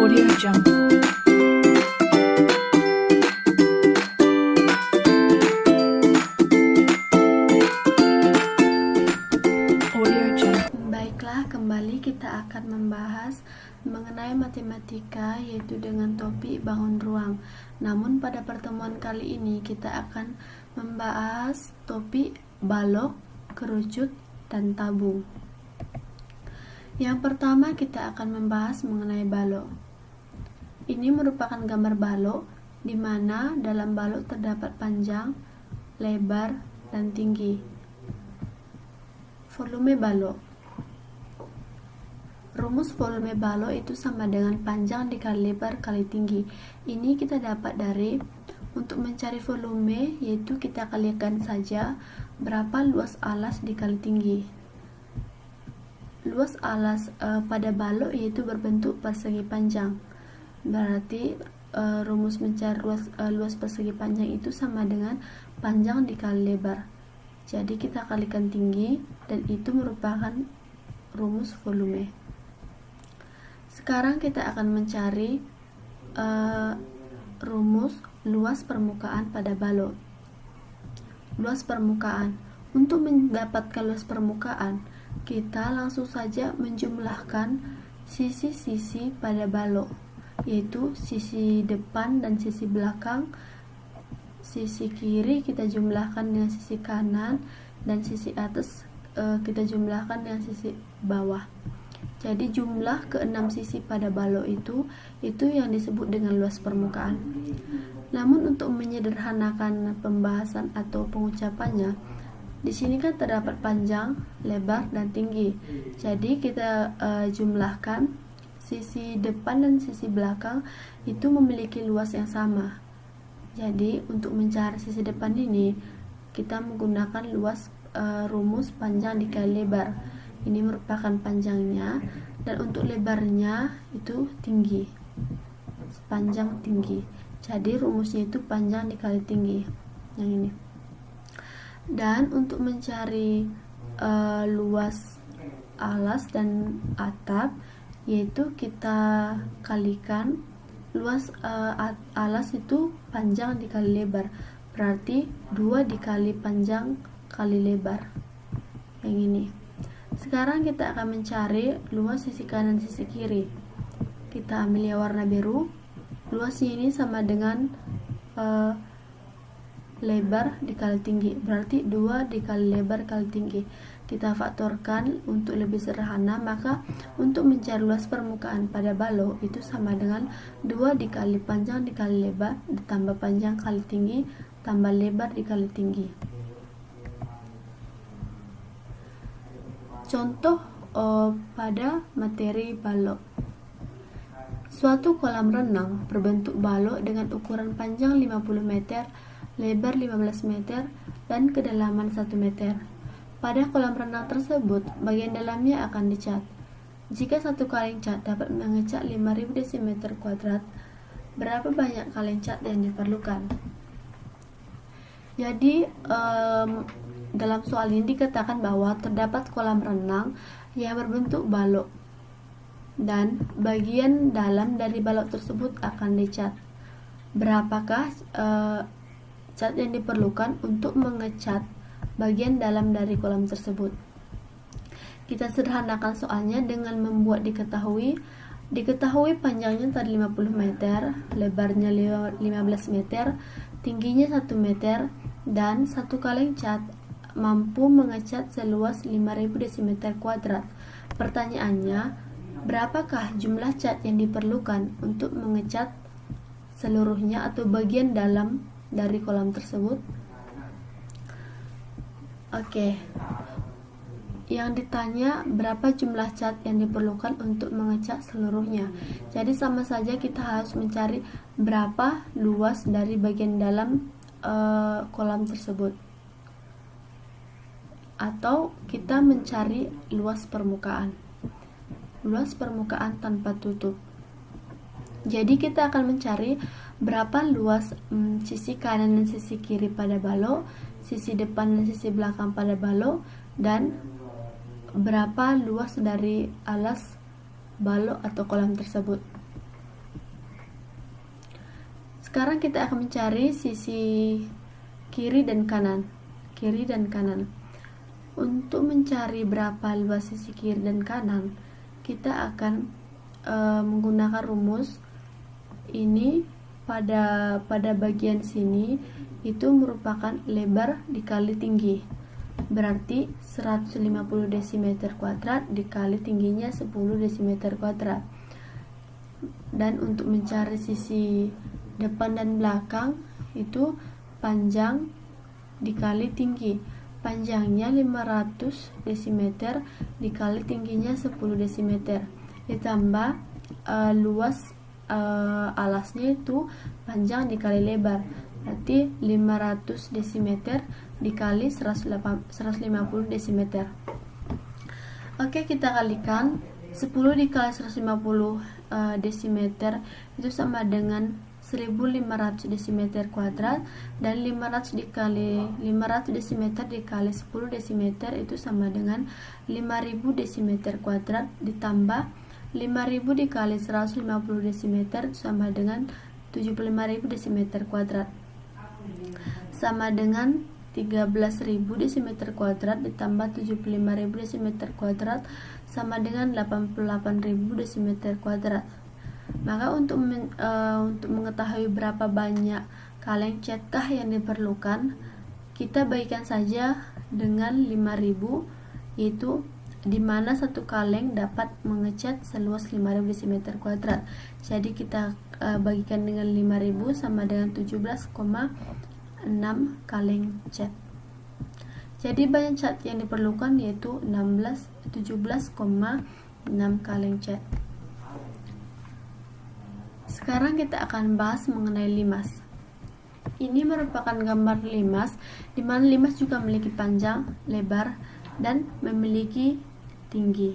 Audio Jungle. Audio Jungle. Baiklah, kembali kita akan membahas mengenai matematika, yaitu dengan topik bangun ruang. Namun pada pertemuan kali ini kita akan membahas topik balok, kerucut, dan tabung. Yang pertama kita akan membahas mengenai balok. Ini merupakan gambar balok di mana dalam balok terdapat panjang, lebar, dan tinggi. Volume balok. Rumus volume balok itu sama dengan panjang dikali lebar kali tinggi. Ini kita dapat dari, untuk mencari volume, yaitu kita kalikan saja berapa luas alas dikali tinggi. Luas alas pada balok yaitu berbentuk persegi panjang. Berarti rumus mencari luas persegi panjang itu sama dengan panjang dikali lebar. Jadi kita kalikan tinggi, dan itu merupakan rumus volume. Sekarang kita akan mencari rumus luas permukaan pada balok. Luas permukaan. Untuk mendapatkan luas permukaan, kita langsung saja menjumlahkan sisi-sisi pada balok, yaitu sisi depan dan sisi belakang. Sisi kiri kita jumlahkan dengan sisi kanan, dan sisi atas kita jumlahkan dengan sisi bawah. Jadi jumlah ke-6 sisi pada balok itu yang disebut dengan luas permukaan. Namun untuk menyederhanakan pembahasan atau pengucapannya, di sini kan terdapat panjang, lebar, dan tinggi. Jadi kita jumlahkan sisi depan dan sisi belakang itu memiliki luas yang sama. Jadi untuk mencari sisi depan ini kita menggunakan rumus panjang dikali lebar. Ini merupakan panjangnya, dan untuk lebarnya itu tinggi, panjang tinggi. Jadi rumusnya itu panjang dikali tinggi, yang ini. Dan untuk mencari luas alas dan atap, yaitu kita kalikan luas alas itu panjang dikali lebar, berarti 2 dikali panjang kali lebar, yang ini. Sekarang kita akan mencari luas sisi kanan dan sisi kiri. Kita ambil yang warna biru. Luasnya ini sama dengan lebar dikali tinggi, berarti 2 dikali lebar kali tinggi. Kita faktorkan untuk lebih sederhana, maka untuk mencari luas permukaan pada balok itu sama dengan 2 dikali panjang dikali lebar ditambah panjang kali tinggi tambah lebar dikali tinggi. Contoh pada materi balok. Suatu kolam renang berbentuk balok dengan ukuran panjang 50 meter, lebar 15 meter, dan kedalaman 1 meter. Pada kolam renang tersebut, bagian dalamnya akan dicat. Jika satu kaleng cat dapat mengecat 5000 desimeter kuadrat, berapa banyak kaleng cat yang diperlukan? Jadi dalam soal ini dikatakan bahwa terdapat kolam renang yang berbentuk balok, dan bagian dalam dari balok tersebut akan dicat. Berapakah cat yang diperlukan untuk mengecat bagian dalam dari kolam tersebut? Kita sederhanakan soalnya dengan membuat diketahui panjangnya tadi 50 meter, lebarnya 15 meter, tingginya 1 meter, dan satu kaleng cat mampu mengecat seluas 5000 desimeter kuadrat. Pertanyaannya, berapakah jumlah cat yang diperlukan untuk mengecat seluruhnya atau bagian dalam dari kolam tersebut? Oke. Yang ditanya berapa jumlah cat yang diperlukan untuk mengecat seluruhnya. Jadi sama saja kita harus mencari berapa luas dari bagian dalam kolam tersebut. Atau kita mencari luas permukaan. Luas permukaan tanpa tutup. Jadi kita akan mencari berapa luas sisi kanan dan sisi kiri pada balok, sisi depan dan sisi belakang pada balok, dan berapa luas dari alas balok atau kolam tersebut. Sekarang kita akan mencari sisi kiri dan kanan. Untuk mencari berapa luas sisi kiri dan kanan, kita akan menggunakan rumus ini. Pada bagian sini itu merupakan lebar dikali tinggi, berarti 150 dm kuadrat dikali tingginya 10 dm kuadrat. Dan untuk mencari sisi depan dan belakang itu panjang dikali tinggi, panjangnya 500 dm dikali tingginya 10 dm, ditambah luas alasnya itu panjang dikali lebar, berarti 500 dm dikali 150 dm. Oke, kita kalikan 10 dikali 150 dm itu sama dengan 1500 dm kuadrat, dan 500 dm dikali 10 dm itu sama dengan 5000 dm kuadrat, ditambah 5000 dikali 150 dm sama dengan 75.000 dm kuadrat, sama dengan 13.000 dm kuadrat ditambah 75.000 dm kuadrat sama dengan 88.000 dm kuadrat. Maka untuk mengetahui berapa banyak kaleng catkah yang diperlukan, kita bagikan saja dengan 5000, yaitu di mana satu kaleng dapat mengecat seluas 5000 dm kuadrat. Jadi kita bagikan dengan 5000 sama dengan 17,6 kaleng cat. Jadi banyak cat yang diperlukan yaitu 17,6 kaleng cat. Sekarang kita akan bahas mengenai limas. Ini merupakan gambar limas, di mana limas juga memiliki panjang, lebar, dan memiliki tinggi.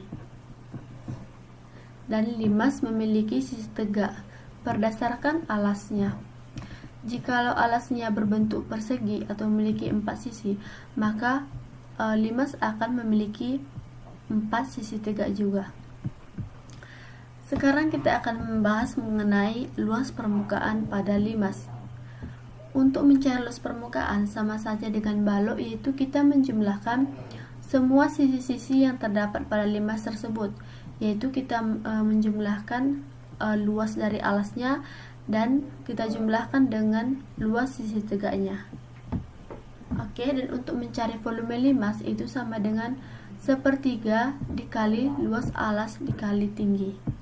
Dan limas memiliki sisi tegak berdasarkan alasnya. Jikalau alasnya berbentuk persegi atau memiliki 4 sisi, maka limas akan memiliki 4 sisi tegak juga. Sekarang kita akan membahas mengenai luas permukaan pada limas. Untuk mencari luas permukaan sama saja dengan balok, yaitu kita menjumlahkan semua sisi-sisi yang terdapat pada limas tersebut, yaitu kita menjumlahkan luas dari alasnya dan kita jumlahkan dengan luas sisi tegaknya. Oke, dan untuk mencari volume limas itu sama dengan 1/3 dikali luas alas dikali tinggi.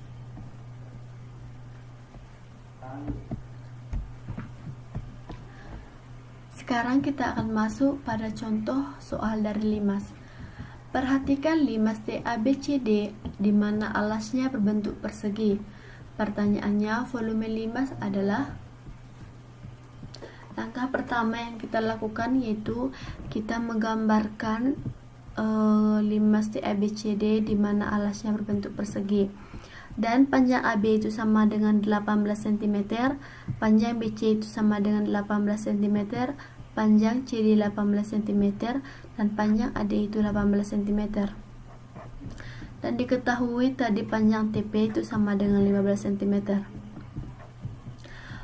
Sekarang kita akan masuk pada contoh soal dari limas. Perhatikan limas TABCD di mana alasnya berbentuk persegi. Pertanyaannya, volume limas adalah? Langkah pertama yang kita lakukan yaitu kita menggambarkan limas TABCD di mana alasnya berbentuk persegi. Dan panjang AB itu sama dengan 18 cm, panjang BC itu sama dengan 18 cm, panjang CD 18 cm, dan panjang AD itu 18 cm. Dan diketahui tadi panjang TP itu sama dengan 15 cm.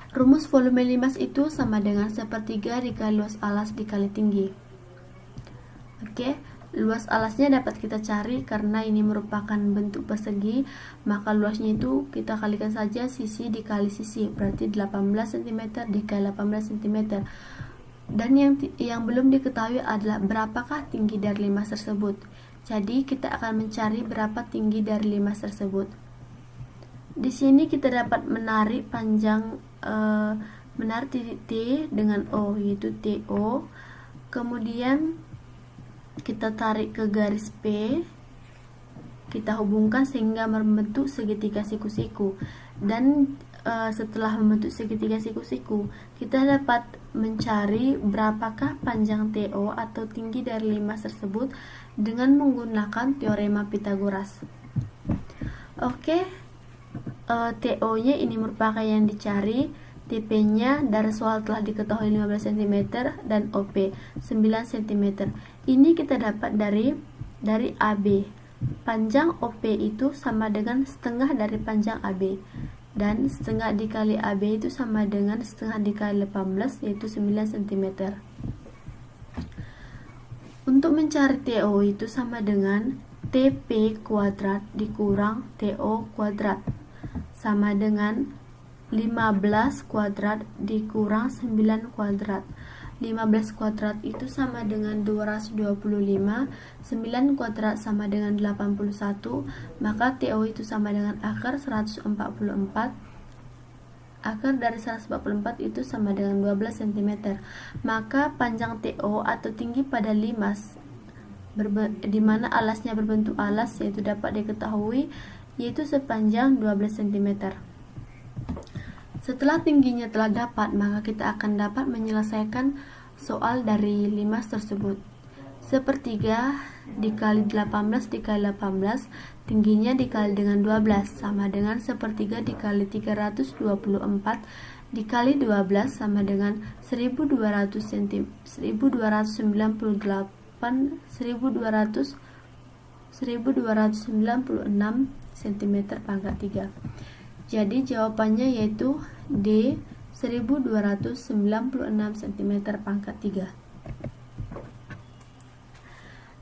Rumus volume limas itu sama dengan 1/3 dikali luas alas dikali tinggi. Oke, luas alasnya dapat kita cari karena ini merupakan bentuk persegi, maka luasnya itu kita kalikan saja sisi dikali sisi, berarti 18 cm dikali 18 cm. Dan yang belum diketahui adalah berapakah tinggi dari limas tersebut. Jadi kita akan mencari berapa tinggi dari limas tersebut. Di sini kita dapat menarik panjang menarik titik T dengan O, yaitu TO. Kemudian kita tarik ke garis P, kita hubungkan sehingga membentuk segitiga siku-siku. Dan setelah membentuk segitiga siku-siku, kita dapat mencari berapakah panjang TO atau tinggi dari limas tersebut dengan menggunakan teorema Pythagoras. Oke, TO-nya ini merupakan yang dicari. TP-nya dari soal telah diketahui 15 cm dan OP 9 cm. Ini kita dapat dari AB. Panjang OP itu sama dengan setengah dari panjang AB. dan setengah dikali AB itu sama dengan setengah dikali 18, yaitu 9 cm. Untuk mencari TO itu sama dengan TP kuadrat dikurang TO kuadrat, sama dengan 15 kuadrat dikurang 9 kuadrat. 15 kuadrat itu sama dengan 225, 9 kuadrat sama dengan 81, maka TO itu sama dengan akar 144. Akar dari 144 itu sama dengan 12 cm. Maka panjang TO atau tinggi pada limas di mana alasnya berbentuk alas yaitu dapat diketahui yaitu sepanjang 12 cm. Setelah tingginya telah dapat, maka kita akan dapat menyelesaikan soal dari limas tersebut. Sepertiga dikali 18 dikali 18, tingginya dikali dengan 12 sama dengan sepertiga dikali 324 dikali 12 sama dengan 1200 cm, 1296 cm pangkat 3. Jadi jawabannya yaitu D, 1296 cm pangkat 3.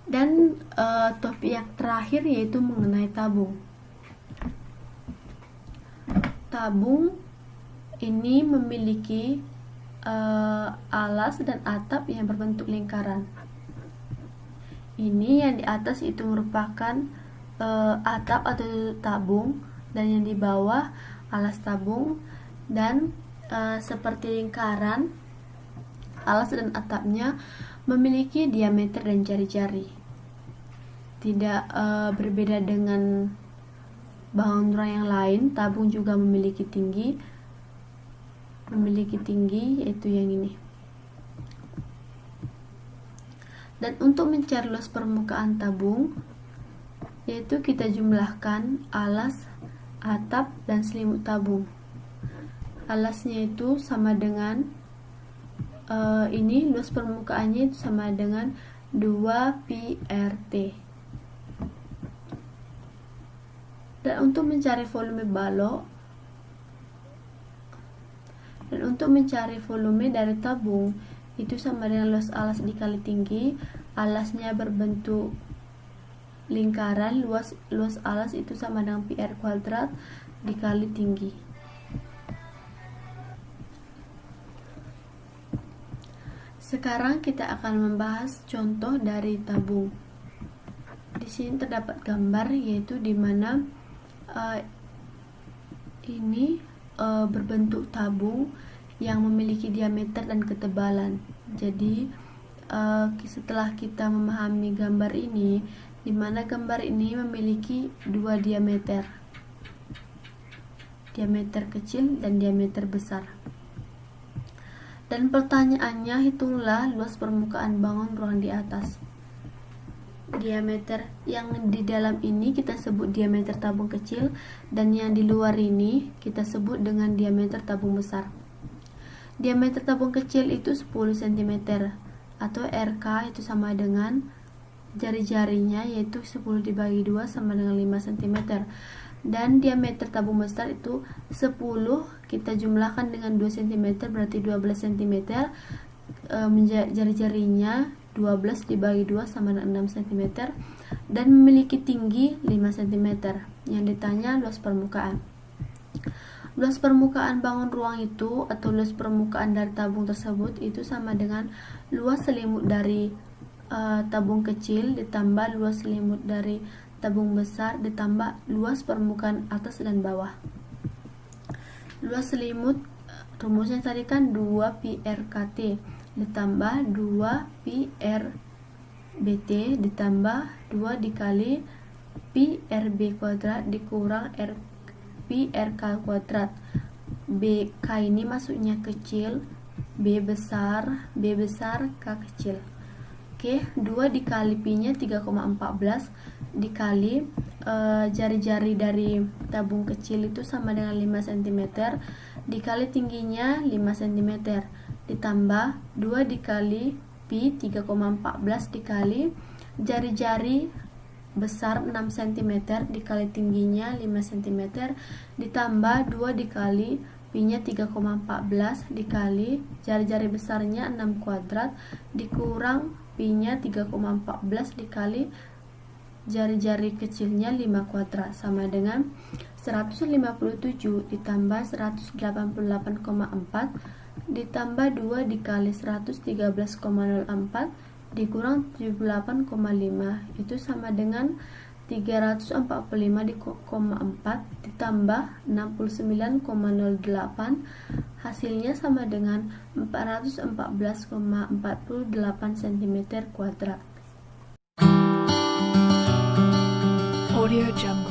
Dan topik yang terakhir yaitu mengenai tabung. Tabung ini memiliki alas dan atap yang berbentuk lingkaran. Ini yang di atas itu merupakan atap atau tabung, dan yang di bawah alas tabung, dan seperti lingkaran, alas dan atapnya memiliki diameter dan jari-jari. Tidak berbeda dengan bangun rumah yang lain, tabung juga memiliki tinggi yaitu yang ini. Dan untuk mencari luas permukaan tabung, yaitu kita jumlahkan alas, atap, dan selimut tabung. Alasnya itu sama dengan ini, luas permukaannya itu sama dengan 2 pi/t. Dan untuk mencari volume balok, dan untuk mencari volume dari tabung itu sama dengan luas alas dikali tinggi. Alasnya berbentuk lingkaran, luas alas itu sama dengan pi/r kuadrat dikali tinggi. Sekarang kita akan membahas contoh dari tabung. Di sini terdapat gambar yaitu di mana ini berbentuk tabung yang memiliki diameter dan ketebalan. Jadi setelah kita memahami gambar ini, di mana gambar ini memiliki dua diameter kecil dan diameter besar. Dan pertanyaannya, hitunglah luas permukaan bangun ruang di atas. Diameter yang di dalam ini kita sebut diameter tabung kecil, dan yang di luar ini kita sebut dengan diameter tabung besar. Diameter tabung kecil itu 10 cm atau RK itu sama dengan jari-jarinya yaitu 10 dibagi 2 sama dengan 5 cm. Dan diameter tabung besar itu 10 kita jumlahkan dengan 2 cm berarti 12 cm. Jari-jarinya 12 dibagi 2 sama dengan 6 cm dan memiliki tinggi 5 cm. Yang ditanya luas permukaan. Luas permukaan bangun ruang itu atau luas permukaan dari tabung tersebut itu sama dengan luas selimut dari tabung kecil ditambah luas selimut dari tabung besar ditambah luas permukaan atas dan bawah. Luas selimut rumusnya tadi kan 2 pi/rt ditambah 2 pi/bt ditambah 2 dikali pi/b kuadrat dikurang pi/k kuadrat. BK ini masuknya kecil, B besar, K kecil. Oke, 2 dikali pi-nya 3,14 dikali jari-jari dari tabung kecil itu sama dengan 5 cm dikali tingginya 5 cm ditambah 2 dikali pi 3,14 dikali jari-jari besar 6 cm dikali tingginya 5 cm ditambah 2 dikali pi-nya 3,14 dikali jari-jari besarnya 6 kuadrat dikurang pi-nya 3,14 dikali jari-jari kecilnya 5 kuadrat sama dengan 157 ditambah 188,4 ditambah 2 dikali 113,04 dikurang 78,5 itu sama dengan 345,4 ditambah 69,08 hasilnya sama dengan 414,48 cm kuadrat. Audio Jungle.